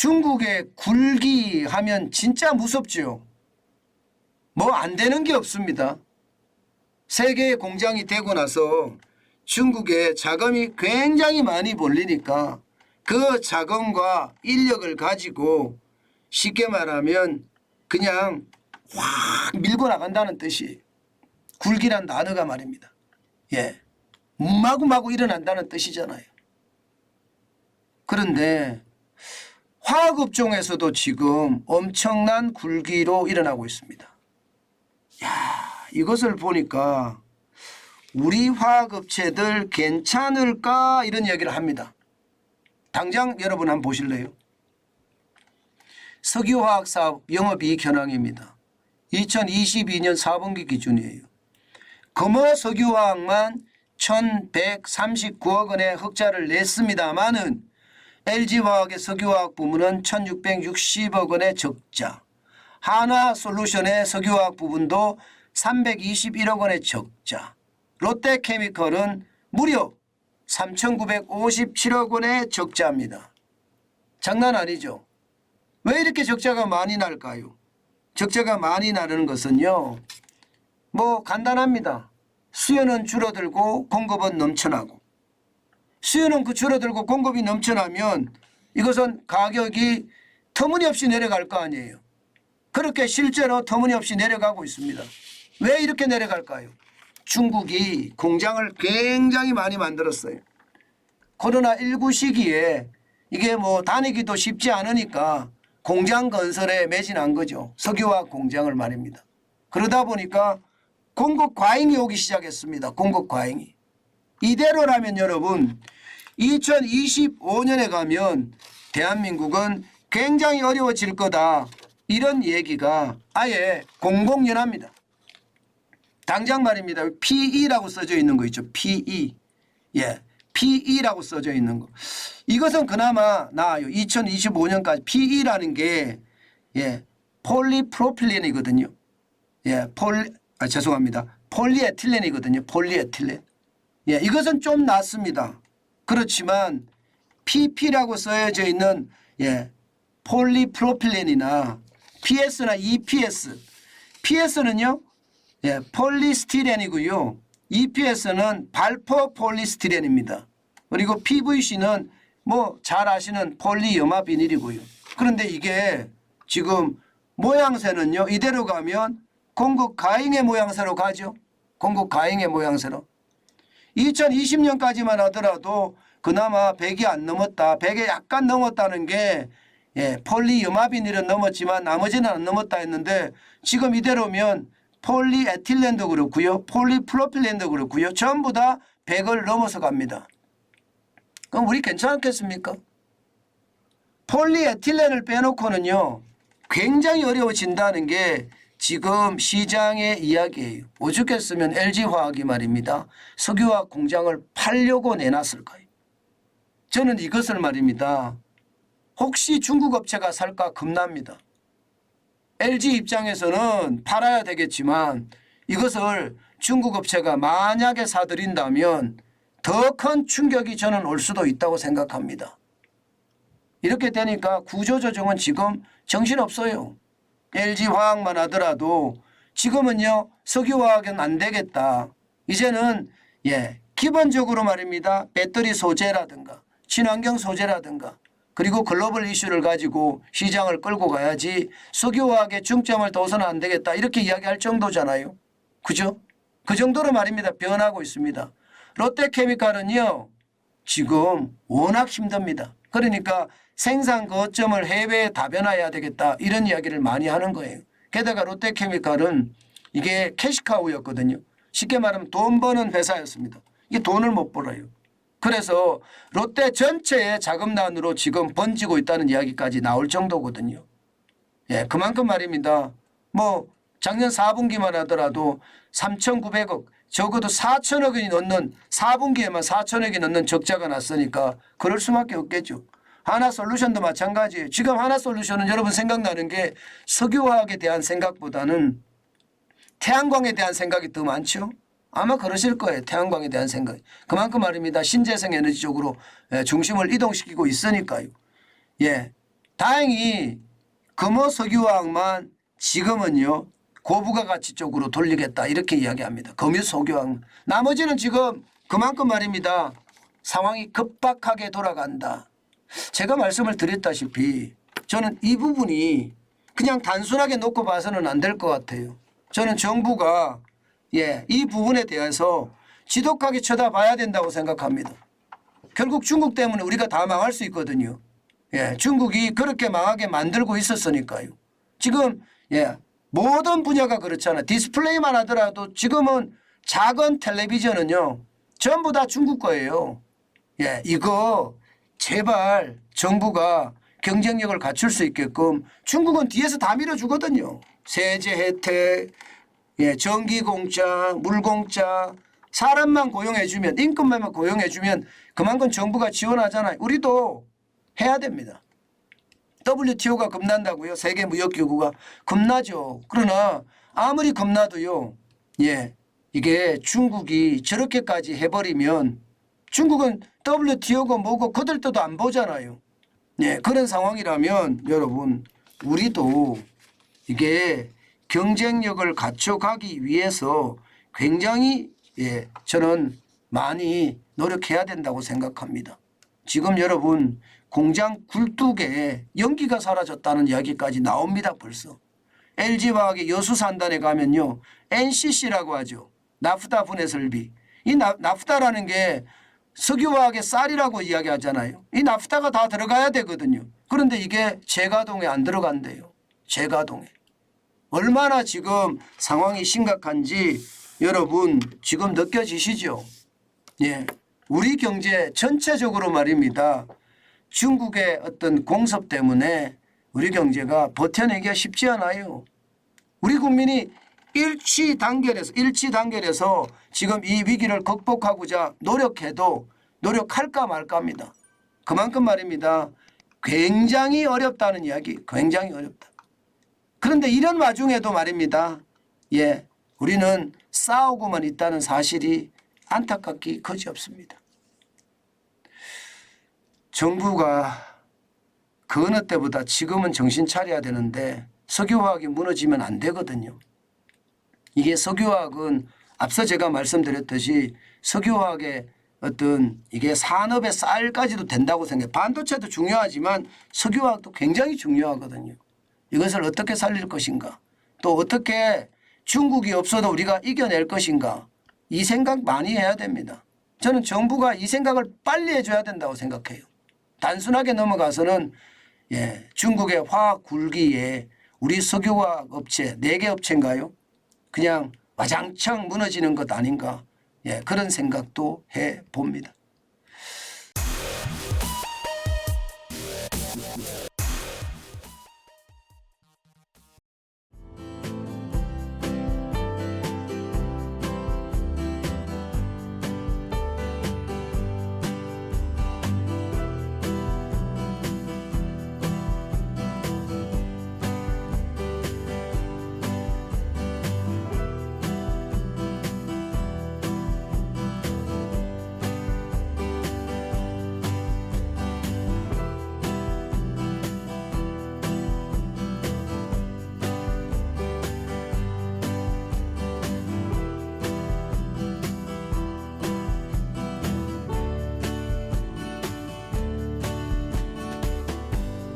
중국의 굴기 하면 진짜 무섭죠. 뭐 안 되는 게 없습니다. 세계의 공장이 되고 나서 중국에 자금이 굉장히 많이 몰리니까 그 자금과 인력을 가지고 쉽게 말하면 그냥 확 밀고 나간다는 뜻이 굴기란 단어가 말입니다. 예, 마구마구 일어난다는 뜻이잖아요. 그런데 화학업종에서도 지금 엄청난 굴기로 일어나고 있습니다. 야, 이것을 보니까 우리 화학업체들 괜찮을까 이런 이야기를 합니다. 당장 여러분 한번 보실래요? 석유화학사업 영업이익 현황입니다. 2022년 4분기 기준이에요. 금호 석유화학만 1139억 원의 흑자를 냈습니다마는 LG화학의 석유화학 부문은 1660억 원의 적자, 한화솔루션의 석유화학 부분도 321억 원의 적자, 롯데케미컬은 무려 3,957억 원의 적자입니다. 장난 아니죠. 왜 이렇게 적자가 많이 날까요? 적자가 많이 나는 것은요, 뭐 간단합니다. 수요는 줄어들고 공급은 넘쳐나고, 수요는 줄어들고 공급이 넘쳐나면 이것은 가격이 터무니없이 내려갈 거 아니에요. 그렇게 실제로 터무니없이 내려가고 있습니다. 왜 이렇게 내려갈까요? 중국이 공장을 굉장히 많이 만들었어요. 코로나19 시기에 이게 뭐 다니기도 쉽지 않으니까 공장 건설에 매진한 거죠. 석유화학 공장을 말입니다. 그러다 보니까 공급 과잉이 오기 시작했습니다. 공급 과잉이. 이대로라면 여러분 2025년에 가면 대한민국은 굉장히 어려워질 거다. 이런 얘기가 아예 공공연합니다. 당장 말입니다. PE라고 써져 있는 거 있죠. PE. 예. PE라고 써져 있는 거. 이것은 그나마 나아요. 2025년까지 PE라는 게 예, 폴리프로필렌이거든요. 예, 죄송합니다. 폴리에틸렌이거든요. 폴리에틸렌. 예, 이것은 좀 낫습니다. 그렇지만 PP라고 써져 있는 예, 폴리프로필렌이나 PS나 EPS. PS는요. 예, 폴리스티렌이고요. EPS는 발포 폴리스티렌입니다. 그리고 PVC는 뭐 잘 아시는 폴리염화 비닐이고요. 그런데 이게 지금 모양새는요. 이대로 가면 공급 과잉의 모양새로 가죠. 공급 과잉의 모양새로. 2020년까지만 하더라도 그나마 100이 안 넘었다. 100에 약간 넘었다는 게 예, 폴리염화 비닐은 넘었지만 나머지는 안 넘었다 했는데 지금 이대로면 폴리에틸렌도 그렇고요. 폴리프로필렌도 그렇고요. 전부 다 100을 넘어서 갑니다. 그럼 우리 괜찮겠습니까? 폴리에틸렌을 빼놓고는요. 굉장히 어려워진다는 게 지금 시장의 이야기예요. 오죽했으면 LG화학이 말입니다. 석유화학 공장을 팔려고 내놨을 거예요. 저는 이것을 말입니다. 혹시 중국 업체가 살까 겁납니다. LG 입장에서는 팔아야 되겠지만 이것을 중국 업체가 만약에 사들인다면 더 큰 충격이 저는 올 수도 있다고 생각합니다. 이렇게 되니까 구조조정은 지금 정신없어요. LG화학만 하더라도 지금은요. 석유화학은 안 되겠다. 이제는 예, 기본적으로 말입니다. 배터리 소재라든가 친환경 소재라든가 그리고 글로벌 이슈를 가지고 시장을 끌고 가야지 석유화학에 중점을 둬서는 안 되겠다. 이렇게 이야기할 정도잖아요. 그죠? 그 정도로 말입니다. 변하고 있습니다. 롯데케미칼은요. 지금 워낙 힘듭니다. 그러니까 생산 거점을 해외에 다변화해야 되겠다. 이런 이야기를 많이 하는 거예요. 게다가 롯데케미칼은 이게 캐시카우였거든요. 쉽게 말하면 돈 버는 회사였습니다. 이게 돈을 못 벌어요. 그래서 롯데 전체의 자금난으로 지금 번지고 있다는 이야기까지 나올 정도거든요. 예, 그만큼 말입니다. 뭐 작년 4분기만 하더라도 3,900억 적어도 4천억 원이 넘는 4분기에만 4천억이 넘는 적자가 났으니까 그럴 수밖에 없겠죠. 하나솔루션도 마찬가지예요. 지금 하나솔루션은 여러분 생각나는 게 석유화학에 대한 생각보다는 태양광에 대한 생각이 더 많죠. 아마 그러실 거예요. 태양광에 대한 생각. 그만큼 말입니다. 신재생 에너지 쪽으로 중심을 이동시키고 있으니까요. 예, 다행히 금호 석유화학만 지금은요 고부가 가치 쪽으로 돌리겠다 이렇게 이야기합니다. 금유 석유화학. 나머지는 지금 그만큼 말입니다. 상황이 급박하게 돌아간다. 제가 말씀을 드렸다시피 저는 이 부분이 그냥 단순하게 놓고 봐서는 안 될 것 같아요. 저는 정부가 이 부분에 대해서 지독하게 쳐다봐야 된다고 생각합니다. 결국 중국 때문에 우리가 다 망할 수 있거든요. 중국이 그렇게 망하게 만들고 있었으니까요. 지금 모든 분야가 그렇잖아요. 디스플레이만 하더라도 지금은 작은 텔레비전은요 전부 다 중국 거예요. 이거 제발 정부가 경쟁력을 갖출 수 있게끔 중국은 뒤에서 다 밀어주거든요. 세제 혜택, 전기 공짜, 물 공짜, 사람만 고용해주면 임금만 고용해주면 그만큼 정부가 지원하잖아요. 우리도 해야 됩니다. WTO가 겁난다고요? 세계무역기구가 겁나죠. 그러나 아무리 겁나도요. 이게 중국이 저렇게까지 해버리면 중국은 WTO가 뭐고 그들 뜻도 안 보잖아요. 그런 상황이라면 여러분 우리도 이게 경쟁력을 갖춰가기 위해서 굉장히 저는 많이 노력해야 된다고 생각합니다. 지금 여러분 공장 굴뚝에 연기가 사라졌다는 이야기까지 나옵니다. 벌써. LG화학의 여수산단에 가면요. NCC라고 하죠. 나프타 분해설비. 이 나프타라는 게 석유화학의 쌀이라고 이야기하잖아요. 이 나프타가 다 들어가야 되거든요. 그런데 이게 재가동에 안 들어간대요. 재가동에. 얼마나 지금 상황이 심각한지 여러분 지금 느껴지시죠? 우리 경제 전체적으로 말입니다. 중국의 어떤 공섭 때문에 우리 경제가 버텨내기가 쉽지 않아요. 우리 국민이 일치단결해서 지금 이 위기를 극복하고자 노력해도 노력할까 말까입니다. 그만큼 말입니다. 굉장히 어렵다는 이야기, 굉장히 어렵다. 그런데 이런 와중에도 말입니다. 우리는 싸우고만 있다는 사실이 안타깝기 그지없습니다. 정부가 그 어느 때보다 지금은 정신 차려야 되는데 석유화학이 무너지면 안 되거든요. 이게 석유화학은 앞서 제가 말씀드렸듯이 석유화학의 어떤 이게 산업의 쌀까지도 된다고 생각해요. 반도체도 중요하지만 석유화학도 굉장히 중요하거든요. 이것을 어떻게 살릴 것인가, 또 어떻게 중국이 없어도 우리가 이겨낼 것인가, 이 생각 많이 해야 됩니다. 저는 정부가 이 생각을 빨리 해줘야 된다고 생각해요. 단순하게 넘어가서는 중국의 화학 굴기에 우리 석유화학 업체 4개 업체인가요? 그냥 와장창 무너지는 것 아닌가, 그런 생각도 해봅니다.